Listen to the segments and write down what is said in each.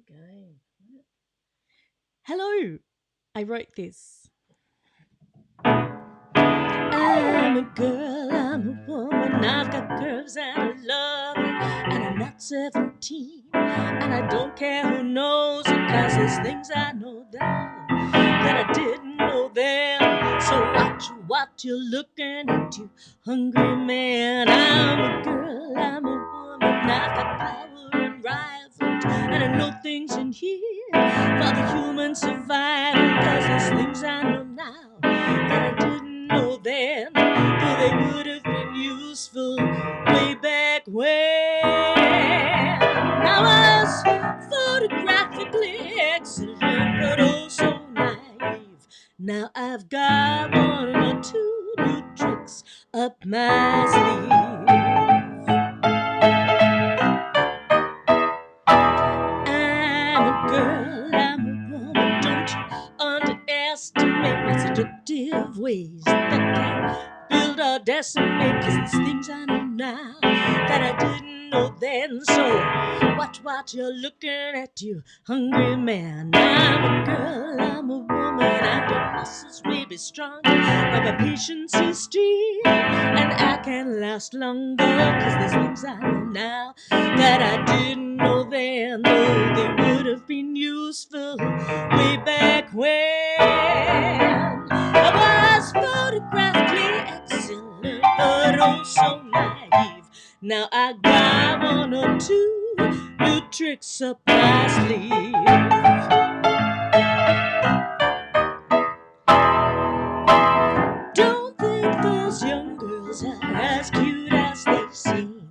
go. Hello. I wrote this. I'm a girl, I'm a woman, I've got curves and I love it. And I'm not 17, and I don't care who knows it, cause there's things I know now that I didn't know then. So watch what you're looking at, you hungry man. I'm a girl, I'm a woman, I've got power and rival, and I know things in here for the human survival, cause there's things I know now that I didn't know then, though they would have been useful way back when. I was photographically excellent, but oh so naive. Now I've got one or two new tricks up my sleeve. I'm a girl, I'm a woman, don't you underestimate my seductive ways that can build or decimate, cause there's things I know now that I didn't know then. So watch what you're looking at, you hungry man. I'm a girl, I'm a woman, and your muscles may be strong, but my patience is steel, and I can last longer, cause there's things I know now that I didn't know then, though they would have been useful way back when. I was photographically excellent, but oh so naive. Now I got one or two new tricks up my sleeve. Don't think those young girls are as cute as they seem.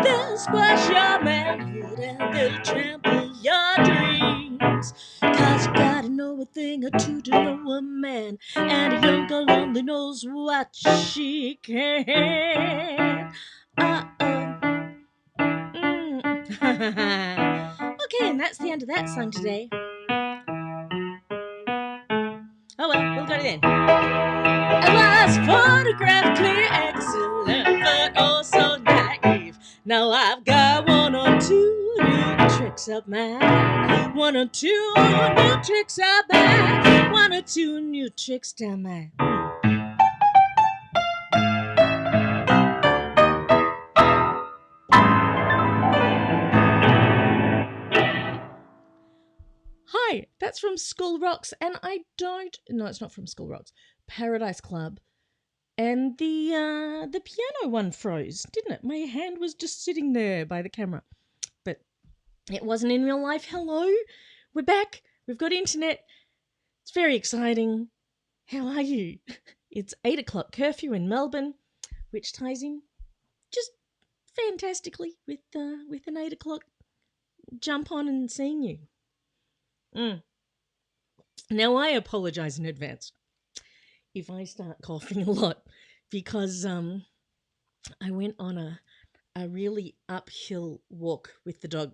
They'll squash your manhood and they'll trample your dreams. Cause you gotta know a thing or two to know a man, and a young girl only knows what she can. Uh-oh. Okay, and that's the end of that song today. Oh well, we'll go to the end. I was photographically excellent, but oh so naive. Now I've got one or two new tricks up my, one or two new tricks up my, one or two new tricks down my. Hi, that's from School Rocks, and I don't. No, it's not from School Rocks. Paradise Club. And the piano one froze, didn't it? My hand was just sitting there by the camera, but it wasn't in real life. Hello, we're back. We've got internet. It's very exciting. How are you? It's 8 o'clock curfew in Melbourne, which ties in just fantastically with an 8 o'clock jump on and seeing you. Now I apologise in advance if I start coughing a lot, because I went on a really uphill walk with the dog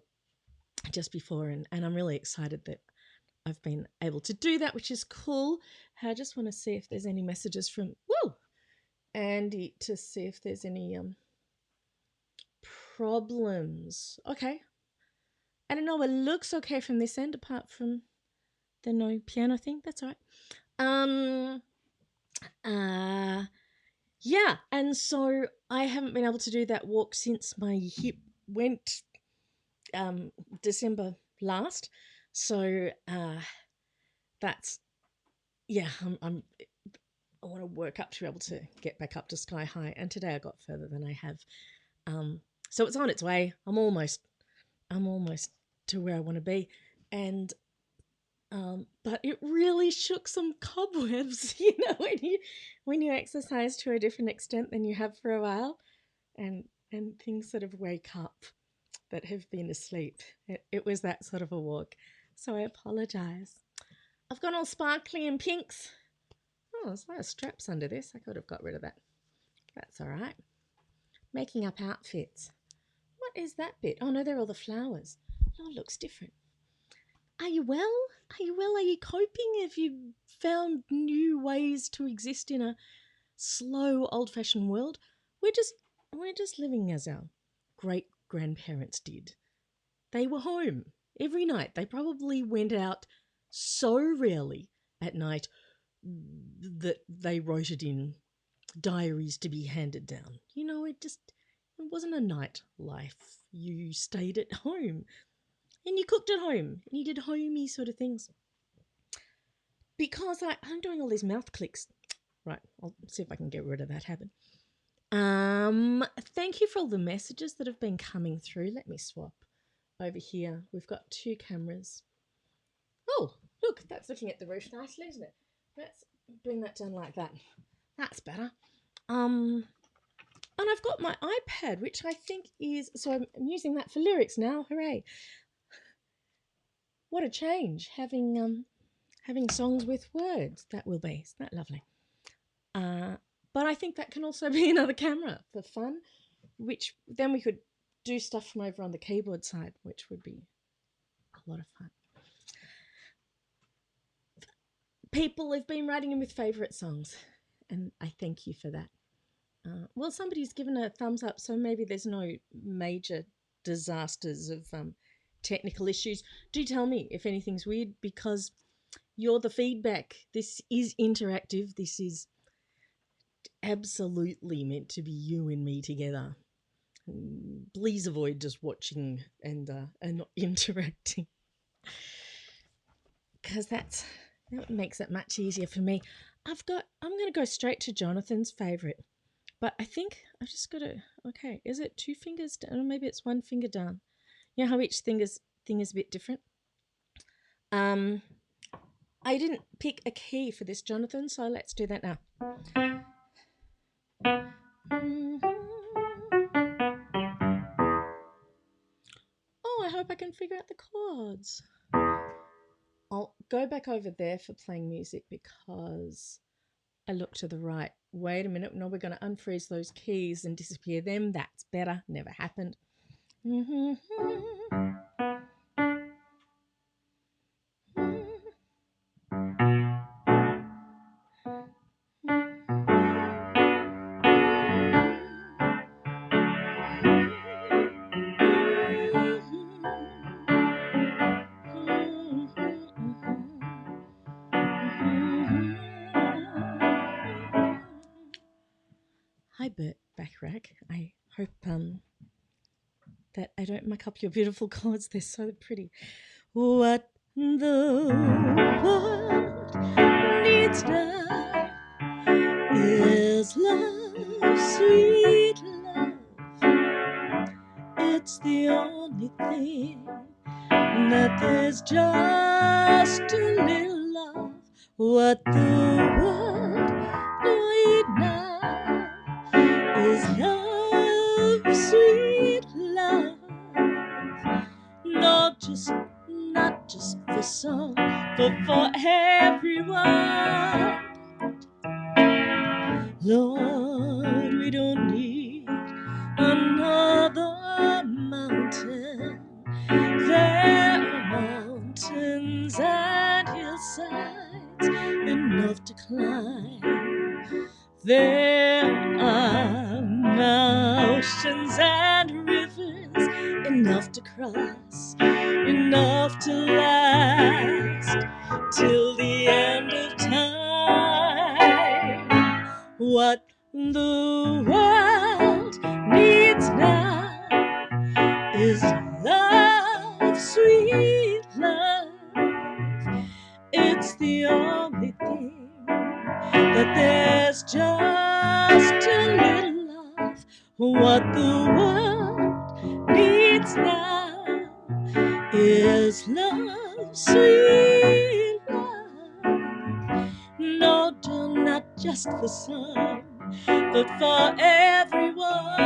just before, and I'm really excited that I've been able to do that, which is cool. I just want to see if there's any messages from Andy to see if there's any problems. Okay. I don't know, it looks okay from this end apart from the no piano thing. That's all right. Yeah, and so I haven't been able to do that walk since my hip went December last. So that's I want to work up to be able to get back up to sky high. And today I got further than I have. So it's on its way. I'm almost to where I want to be. And but it really shook some cobwebs, when you exercise to a different extent than you have for a while, and things sort of wake up that have been asleep. It was that sort of a walk. So I apologise. I've gone all sparkly and pinks. Oh, there's no straps under this. I could have got rid of that. That's all right. Making up outfits. What is that bit? Oh, no, they're all the flowers. Oh, it looks different. Are you well? Are you well? Are you coping? Have you found new ways to exist in a slow, old-fashioned world? We're just living as our great grandparents did. they were home every night. They probably went out so rarely at night that they wrote it in diaries to be handed down. It wasn't a night life. You stayed at home and you cooked at home and you did homey sort of things. Because I'm doing all these mouth clicks. Right, I'll see if I can get rid of that habit. Thank you for all the messages that have been coming through. Let me swap over here. We've got 2 cameras. Oh, look, that's looking at the roof nicely, isn't it? Let's bring that down like that. That's better. And I've got my iPad, which I think is, so I'm using that for lyrics now. Hooray! What a change having songs with words. That will be. Isn't that lovely? But I think that can also be another camera for fun, which then we could do stuff from over on the keyboard side, which would be a lot of fun. People have been writing in with favourite songs, and I thank you for that. Well, somebody's given a thumbs up, so maybe there's no major disasters of technical issues. Do tell me if anything's weird, because you're the feedback. This is interactive. This is absolutely meant to be you and me together. Please avoid just watching and not interacting, because that makes it much easier for me. I'm going to go straight to Jonathan's favourite, but I think I've just got to. Okay, is it 2 fingers down, or maybe it's 1 finger down? You know how each thing is a bit different. I didn't pick a key for this, Jonathan, so let's do that now. Oh, I hope I can figure out the chords. I'll go back over there for playing music because I look to the right. Wait a minute. No, we're going to unfreeze those keys and disappear them. That's better. Never happened. Hi, Bert Backrack. I hope that I don't muck up your beautiful chords. They're so pretty. What the world needs now is love, sweet love. It's the only thing that there's just a little love. What the world needs now is love, sweet love. Not just for some, but for everyone. Lord, we don't need another mountain. There are mountains and hillsides enough to climb. There are mountains and rivers enough to cross, enough to last till the end of time. What the world needs now is love, sweet love. It's the only thing that there's just a little love. What the world needs now is love, sweet love. No, not just for some, but for everyone.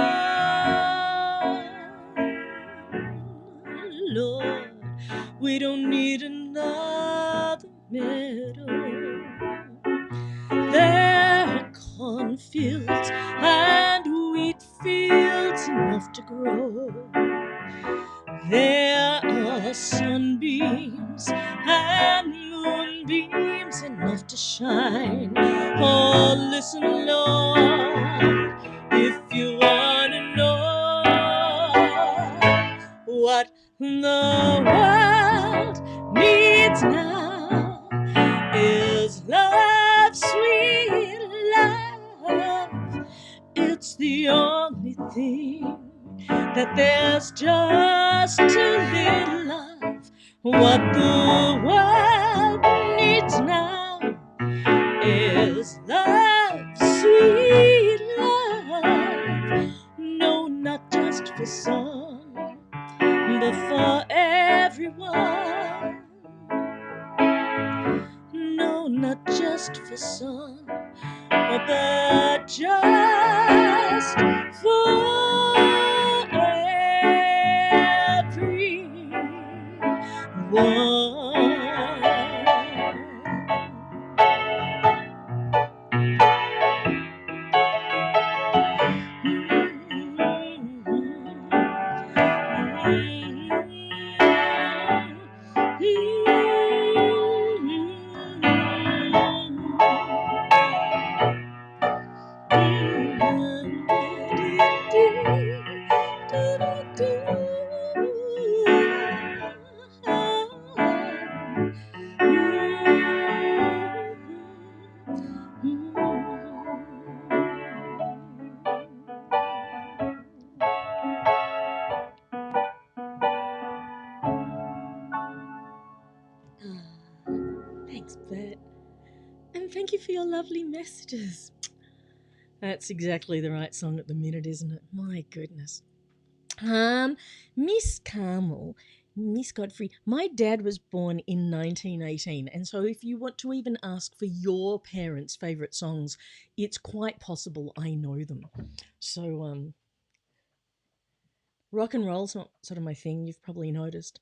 Lord, we don't need another meadow. There are cornfields and wheat fields enough to grow. There are sunbeams and moonbeams enough to shine. Oh, listen, Lord, if you want to know what the now is love, sweet love. It's the only thing that there's just too little of. What the world needs now is love, sweet love. No, not just for some, but for everyone. No, not just for some, but just for Thanks, Bert. And thank you for your lovely messages. That's exactly the right song at the minute, isn't it? My goodness. Miss Carmel, Miss Godfrey, my dad was born in 1918, and so if you want to even ask for your parents' favourite songs, it's quite possible I know them. So, rock and roll's not sort of my thing, you've probably noticed.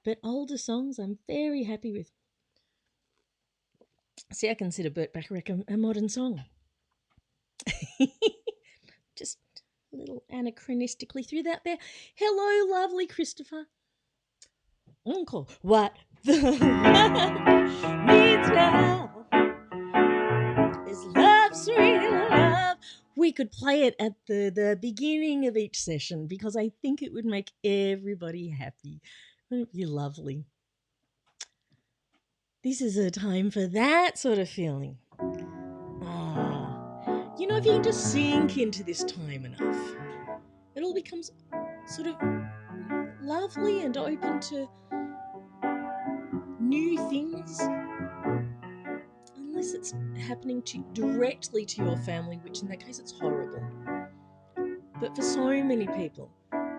But older songs I'm very happy with. See, I consider Burt Bacharach a modern song. Just a little anachronistically threw that there. Hello, lovely Christopher. Uncle, what the needs now is love, sweet love. We could play it at the beginning of each session because I think it would make everybody happy. Wouldn't it be lovely? This is a time for that sort of feeling. You know, if you can just sink into this time enough, it all becomes sort of lovely and open to new things. Unless it's happening directly to your family, which in that case it's horrible. But for so many people,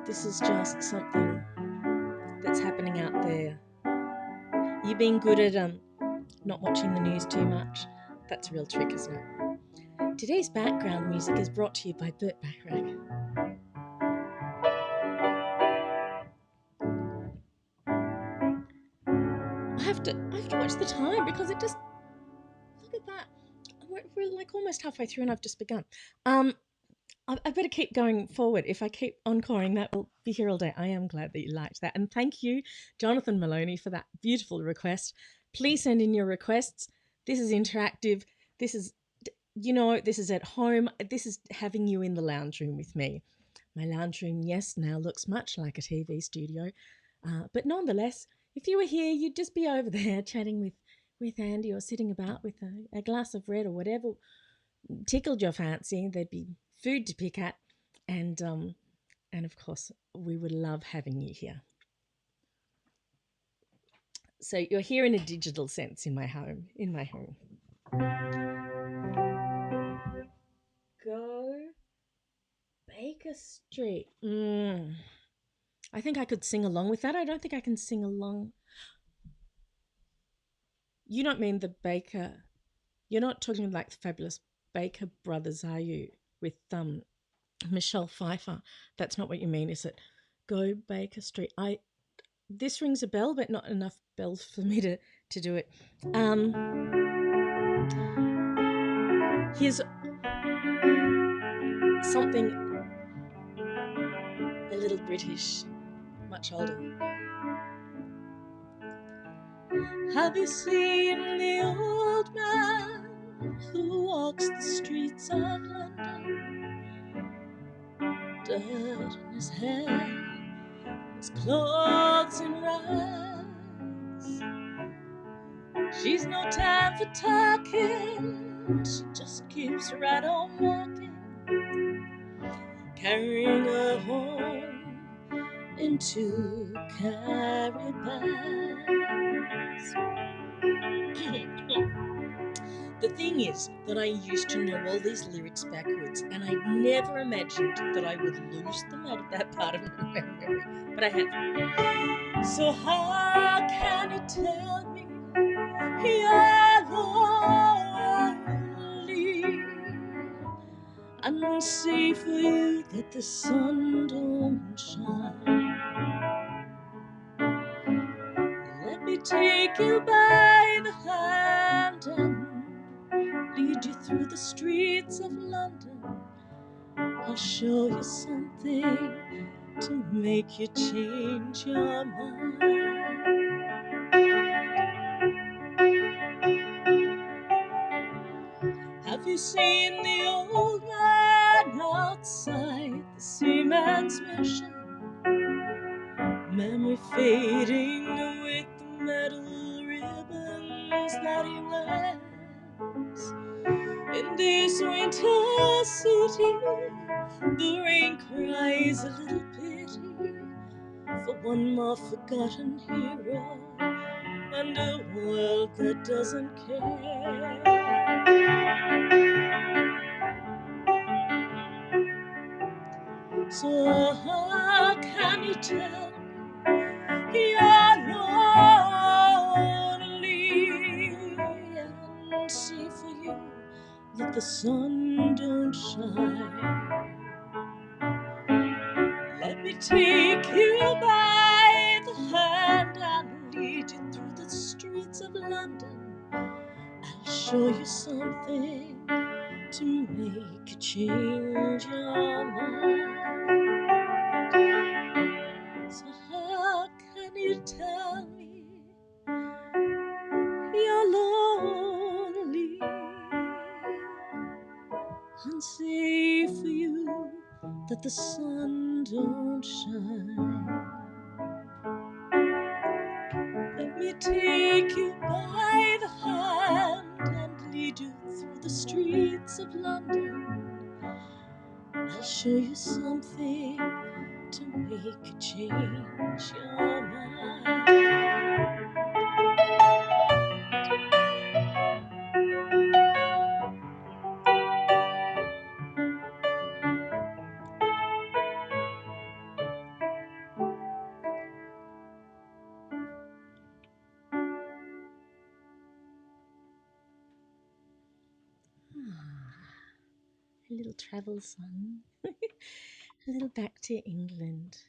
this is just something that's happening out there. You've been good at not watching the news too much. That's a real trick, isn't it? Today's background music is brought to you by Burt Bacharach. I have to watch the time because it just, look at that. We're like almost halfway through and I've just begun. I better keep going forward. If I keep encoring that, we'll be here all day. I am glad that you liked that. And thank you, Jonathan Maloney, for that beautiful request. Please send in your requests. This is interactive. This is, this is at home. This is having you in the lounge room with me. My lounge room, yes, now looks much like a TV studio. But nonetheless, if you were here, you'd just be over there chatting with Andy or sitting about with a glass of red or whatever tickled your fancy. There'd be food to pick at, and of course we would love having you here. So you're here in a digital sense in my home. Go Baker Street. I think I could sing along with that. I don't think I can sing along. You don't mean the Baker? You're not talking like the fabulous Baker brothers, are you? With Michelle Pfeiffer. That's not what you mean, is it? Go Baker Street. This rings a bell, but not enough bells for me to do it. Here's something a little British, much older. Have you seen the old man who walks the streets of London? Dirt in his hair, his clothes in rags. She's no time for talking, she just keeps right on walking, carrying her home into carry bags. The thing is that I used to know all these lyrics backwards, and I never imagined that I would lose them out of that part of my memory, but I have. So how can you tell me you're lonely and say for you that the sun don't shine? Let me take you by the hand and lead you through the streets of London. I'll show you something to make you change your mind. Have you seen the old man outside the seaman's mission? Memory fading with the metal ribbons that he wears. In this winter city, the rain cries a little pity for one more forgotten hero and a world that doesn't care. So how can you tell me you're lonely and see for you that the sun don't shine? Let me take you by the hand and lead you through the streets of London. I'll show you something to make you change your mind. So how can you tell me you're lonely and say for you that the sun don't shine? Let me take you by the hand and lead you through the streets of London. I'll show you something to make you change your mind. A little travel song. A little back to England.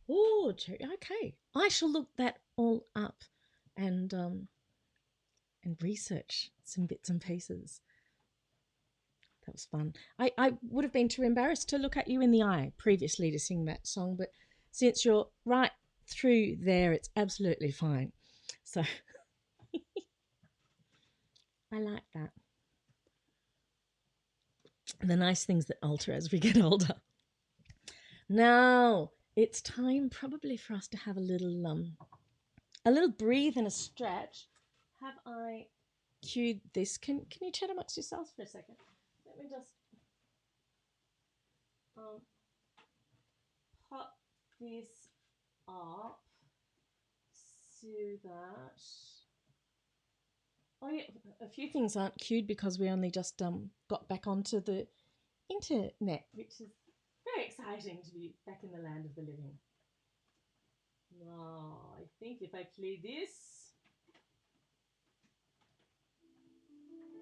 Oh, okay. I shall look that all up and research some bits and pieces. That was fun. I would have been too embarrassed to look at you in the eye previously to sing that song, but since you're right through there, it's absolutely fine. So I like that. The nice things that alter as we get older. Now it's time probably for us to have a little breathe and a stretch. Have I cued this? Can you chat amongst yourselves for a second? Let me just pop this up so that. Oh yeah, a few things aren't cued because we only just got back onto the internet, which is very exciting to be back in the land of the living. Now, I think if I play this.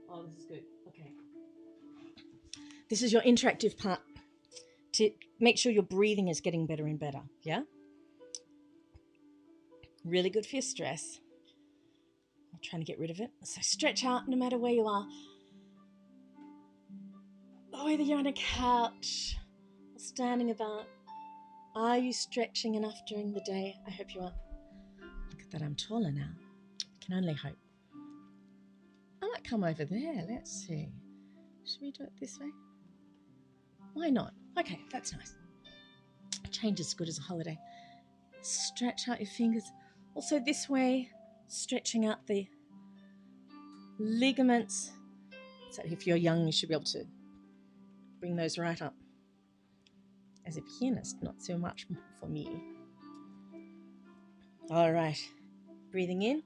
Oh, this is good. Okay. This is your interactive part to make sure your breathing is getting better and better. Yeah? Really good for your stress. I'm trying to get rid of it. So stretch out no matter where you are. Whether you're on a couch or standing about. Are you stretching enough during the day? I hope you are. Look at that, I'm taller now. I can only hope. I might come over there. Let's see. Should we do it this way? Why not? Okay, that's nice. Change is good as a holiday. Stretch out your fingers. Also this way. stretching out the ligaments. So if you're young, you should be able to bring those right up. As a pianist, not so much for me. All right, breathing in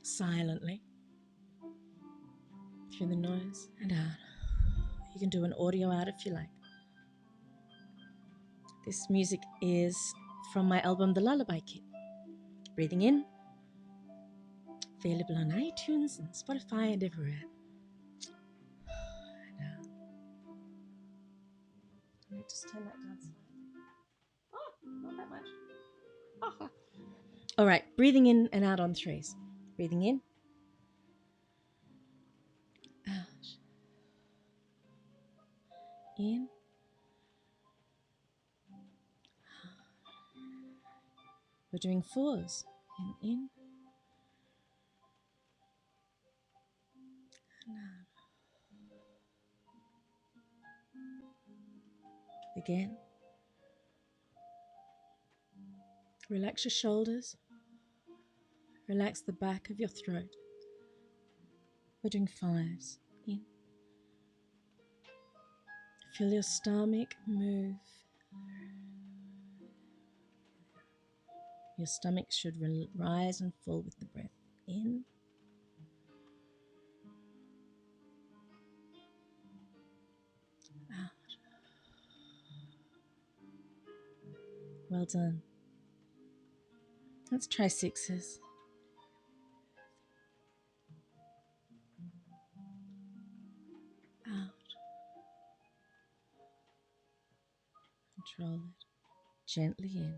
silently through the nose and out. You can do an audio out if you like. This music is from my album The Lullaby Kit. Breathing in, available on iTunes and Spotify and everywhere. And out. Let me just turn that down slightly. Oh, not that much. Oh. All right, breathing in and out on threes. Breathing in, out, in, we're doing fours. In, and out. Again. Relax your shoulders. Relax the back of your throat. We're doing fives. In. Feel your stomach move. Your stomach should rise and fall with the breath. In. Out. Well done. Let's try sixes. Out. Control it. Gently in.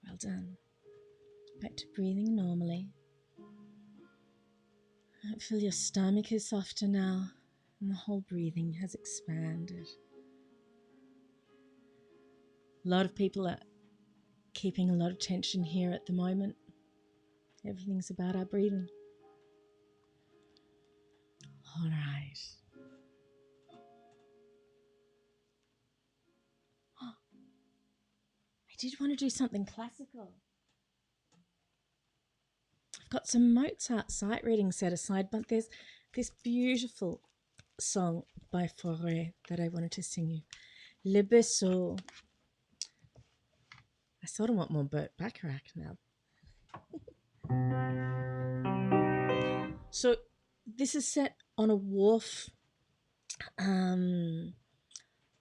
Well done. Back to breathing normally. Feel your stomach is softer now, and the whole breathing has expanded. A lot of people are keeping a lot of tension here at the moment. Everything's about our breathing. All right. I did want to do something classical. I've got some Mozart sight reading set aside, but there's this beautiful song by Fauré that I wanted to sing you. Le Berceau. I sort of want more Burt Bacharach now. So this is set on a wharf, and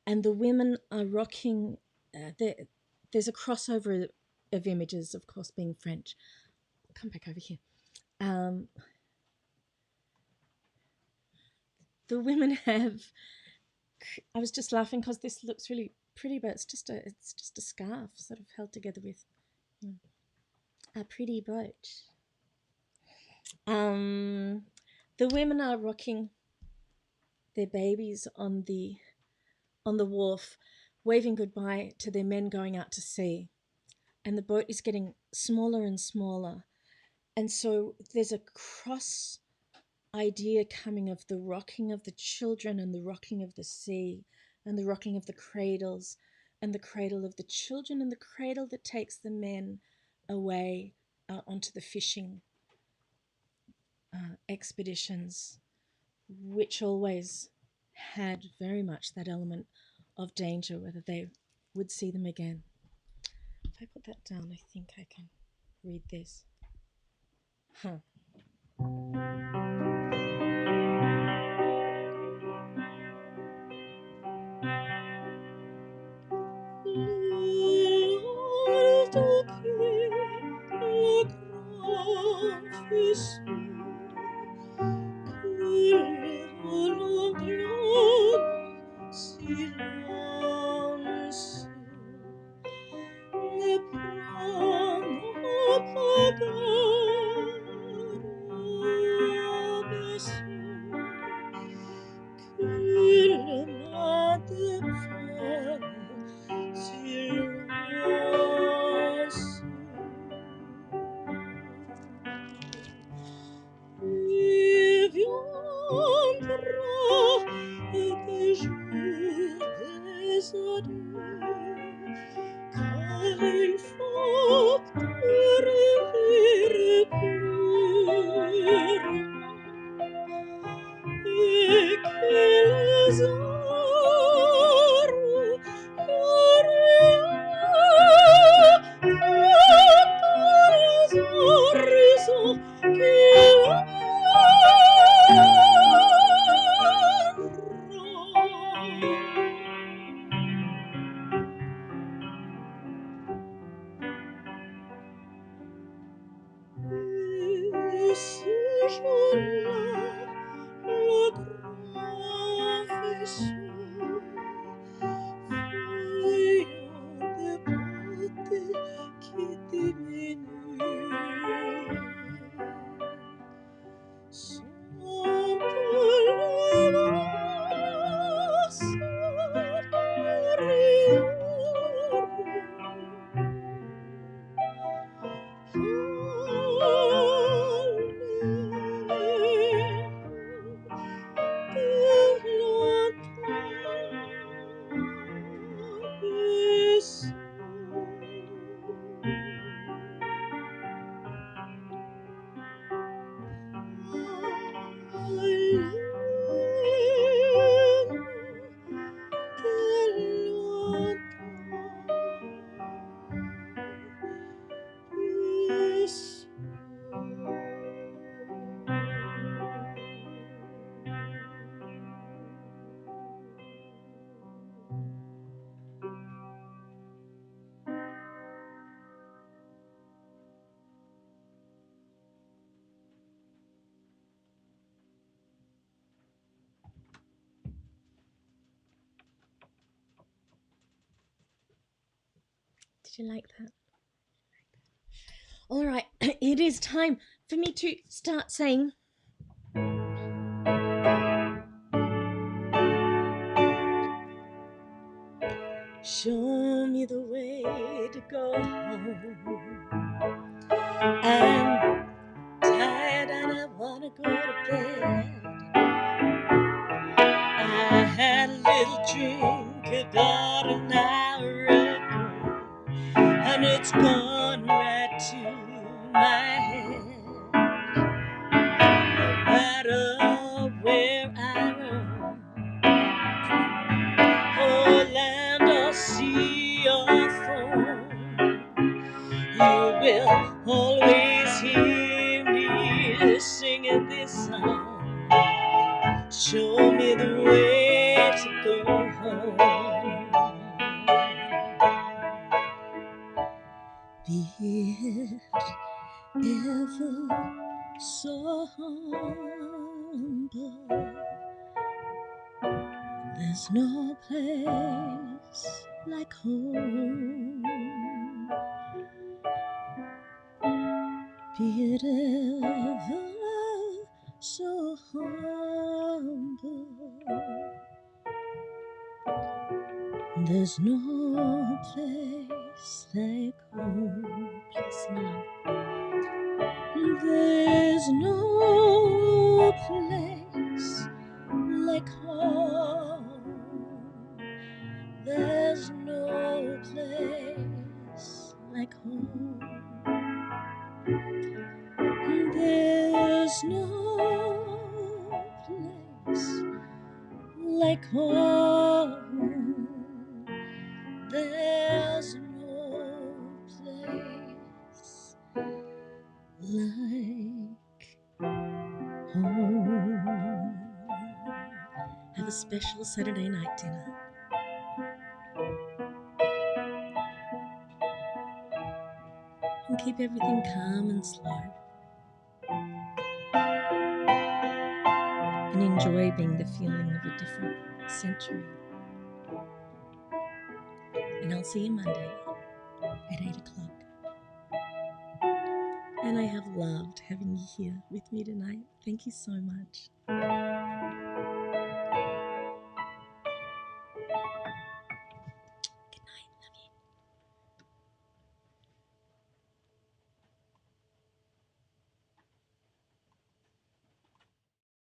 the women are rocking. There's a crossover of images, of course, being French. Come back over here. The women have. I was just laughing because this looks really pretty, but it's just a scarf sort of held together with a pretty brooch. The women are rocking their babies on the wharf, waving goodbye to their men going out to sea, and the boat is getting smaller and smaller, and so there's a cross idea coming of the rocking of the children and the rocking of the sea and the rocking of the cradles and the cradle of the children and the cradle that takes the men away onto the fishing expeditions, which always had very much that element of danger, whether they would see them again. If I put that down, I think I can read this. Did you like that? All right, it is time for me to start saying show me the way to go home. I'm tired and I wanna go to bed. I had a little drink about an hour ago, and it's gone right to my head. No matter where I roam, oh land or sea or foam, you will always hear me singing this song. Show me the way to go home. Be it ever so humble, there's no place like home. Be it ever so humble, there's no place like home. Please sing along. There's no place like home. There's no place like home. There's no place like home. There's no place like home. Have a special Saturday night dinner. And keep everything calm and slow. And enjoy being the feeling of a different century. And I'll see you Monday at 8 o'clock. And I have loved having you here with me tonight. Thank you so much.